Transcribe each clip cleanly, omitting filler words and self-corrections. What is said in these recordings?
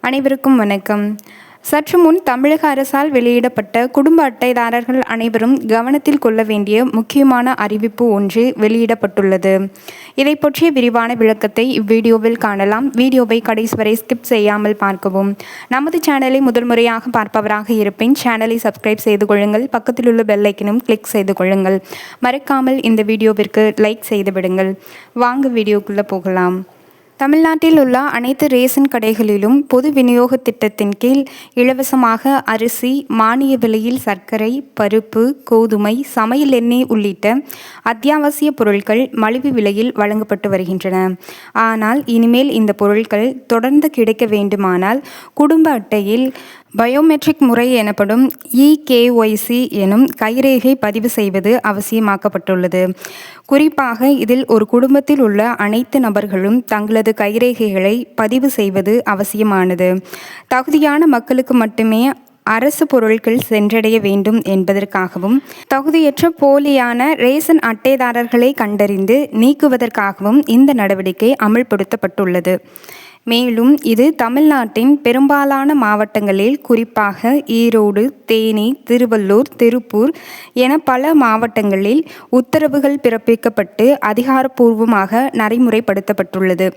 அனைவருக்கும் வணக்கம். சற்று முன் தமிழக அரசால் வெளியிடப்பட்ட குடும்ப அட்டைதாரர்கள் அனைவரும் கவனத்தில் கொள்ள வேண்டிய முக்கியமான அறிவிப்பு ஒன்று வெளியிடப்பட்டுள்ளது. இதை பற்றிய விரிவான விளக்கத்தை இவ்வீடியோவில் காணலாம். வீடியோவை கடைசி வரை ஸ்கிப் செய்யாமல் பார்க்கவும். நமது சேனலை முதல் முறையாக பார்ப்பவராக இருப்பின் சேனலை சப்ஸ்கிரைப் செய்து கொள்ளுங்கள். பக்கத்தில் உள்ள பெல் ஐக்கனும் கிளிக் செய்து கொள்ளுங்கள். மறக்காமல் இந்த வீடியோவிற்கு லைக் செய்து விடுங்கள். வாங்க வீடியோக்குள்ளே போகலாம். தமிழ்நாட்டில் உள்ள அனைத்து ரேஷன் கடைகளிலும் பொது விநியோக திட்டத்தின் கீழ் இலவசமாக அரிசி, மானிய விலையில் சர்க்கரை, பருப்பு, கோதுமை, சமையல் எண்ணெய் உள்ளிட்ட அத்தியாவசிய பொருட்கள் மலிவு விலையில் வழங்கப்பட்டு வருகின்றன. ஆனால் இனிமேல் இந்த பொருட்கள் தொடர்ந்து கிடைக்க வேண்டுமானால் குடும்ப அட்டையில் பயோமெட்ரிக் முறை எனப்படும் EKYC எனும் கைரேகை பதிவு செய்வது அவசியமாக்கப்பட்டுள்ளது. குறிப்பாக இதில் ஒரு குடும்பத்தில் உள்ள அனைத்து நபர்களும் தங்களது கைரேகைகளை பதிவு செய்வது அவசியமானது. தகுதியான மக்களுக்கு மட்டுமே அரசு பொருட்கள் சென்றடைய வேண்டும் என்பதற்காகவும், தகுதியற்ற போலியான ரேஷன் அட்டைதாரர்களை கண்டறிந்து நீக்குவதற்காகவும் இந்த நடவடிக்கை அமல்படுத்தப்பட்டுள்ளது. மேலும் இது தமிழ்நாட்டின் பெரும்பாலான மாவட்டங்களில், குறிப்பாக ஈரோடு, தேனி, திருவள்ளூர், திருப்பூர் என பல மாவட்டங்களில் உத்தரவுகள் பிறப்பிக்கப்பட்டு அதிகாரப்பூர்வமாக நடைமுறைப்படுத்தப்பட்டுள்ளது.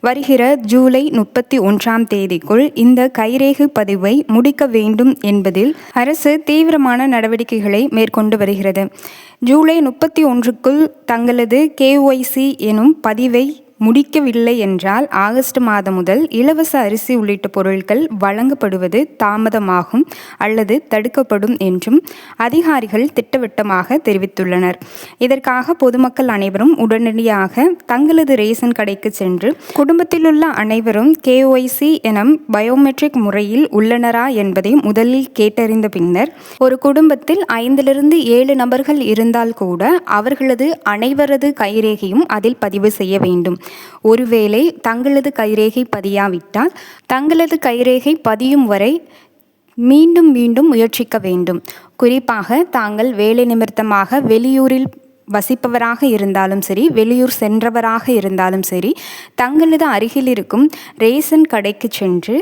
வருகிற ஜூலை 31ஆம் தேதிக்குள் இந்த கைரேகை பதிவை முடிக்க வேண்டும் என்பதில் அரசு தீவிரமான நடவடிக்கைகளை மேற்கொண்டு வருகிறது. ஜூலை 31க்குள் தங்களது KYC எனும் பதிவை முடிக்கவில்லை என்றால் ஆகஸ்ட் மாதம் முதல் இலவச அரிசி உள்ளிட்ட பொருட்கள் வழங்கப்படுவது தாமதமாகும் அல்லது தடுக்கப்படும் என்றும் அதிகாரிகள் திட்டவட்டமாக தெரிவித்துள்ளனர். இதற்காக பொதுமக்கள் அனைவரும் உடனடியாக தங்களது ரேஷன் கடைக்கு சென்று குடும்பத்தில் உள்ள அனைவரும் KYC எனும் பயோமெட்ரிக் முறையில் உள்ளனரா என்பதை முதலில் கேட்டறிந்த பின்னர், ஒரு குடும்பத்தில் 5லிருந்து 7 நபர்கள் இருந்தால் கூட அவர்களது அனைவரது கைரேகையும் அதில் பதிவு செய்ய வேண்டும். ஒருவேளை தங்களது கைரேகை பதியாவிட்டால் தங்களது கைரேகை பதியும் வரை மீண்டும் முயற்சிக்க வேண்டும். குறிப்பாக தாங்கள் வேலை நிமித்தமாக வெளியூரில் வசிப்பவராக இருந்தாலும் சரி, வெளியூர் சென்றவராக இருந்தாலும் சரி, தங்களது அருகில் இருக்கும் ரேஷன் கடைக்கு சென்று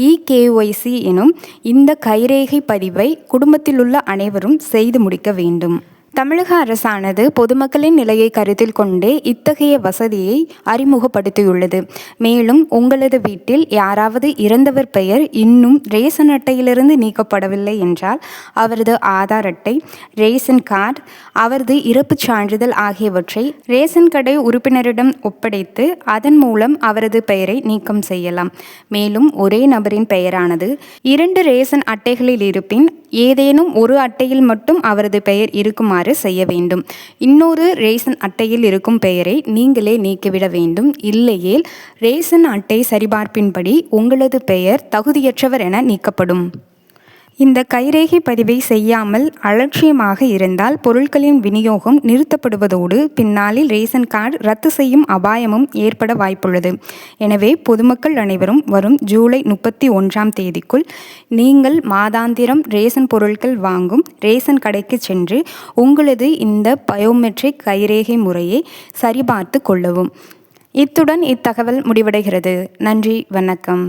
EKYC எனும் இந்த கைரேகை பதிவை குடும்பத்தில் உள்ள அனைவரும் செய்து முடிக்க வேண்டும். தமிழக அரசானது பொதுமக்களின் நிலையை கருத்தில் கொண்டே இத்தகைய வசதியை அறிமுகப்படுத்தியுள்ளது. மேலும் உங்களது வீட்டில் யாராவது இறந்தவர் பெயர் இன்னும் ரேஷன் அட்டையிலிருந்து நீக்கப்படவில்லை என்றால் அவரது ஆதார் அட்டை, ரேஷன் கார்டு, அவரது இறப்புச் சான்றிதழ் ஆகியவற்றை ரேஷன் கடை உறுப்பினரிடம் ஒப்படைத்து அதன் மூலம் அவரது பெயரை நீக்கம் செய்யலாம். மேலும் ஒரே நபரின் பெயரானது 2 ரேஷன் அட்டைகளில் இருப்பின் ஏதேனும் ஒரு அட்டையில் மட்டும் அவரது பெயர் இருக்குமாறு செய்ய வேண்டும். இன்னொரு ரேஷன் அட்டையில் இருக்கும் பெயரை நீங்களே நீக்கிவிட வேண்டும். இல்லையேல் ரேஷன் அட்டை சரிபார்ப்பின்படி உங்களது பெயர் தகுதியற்றவர் என நீக்கப்படும். இந்த கைரேகை பதிவை செய்யாமல் அலட்சியமாக இருந்தால் பொருட்களின் விநியோகம் நிறுத்தப்படுவதோடு பின்னாளில் ரேஷன் கார்டு ரத்து செய்யும் அபாயமும் ஏற்பட வாய்ப்புள்ளது. எனவே பொதுமக்கள் அனைவரும் வரும் ஜூலை 31ஆம் தேதிக்குள் நீங்கள் மாதாந்திரம் ரேஷன் பொருட்கள் வாங்கும் ரேஷன் கடைக்கு சென்று உங்களது இந்த பயோமெட்ரிக் கைரேகை முறையை சரிபார்த்து கொள்ளவும். இத்துடன் இத்தகவல் முடிவடைகிறது. நன்றி, வணக்கம்.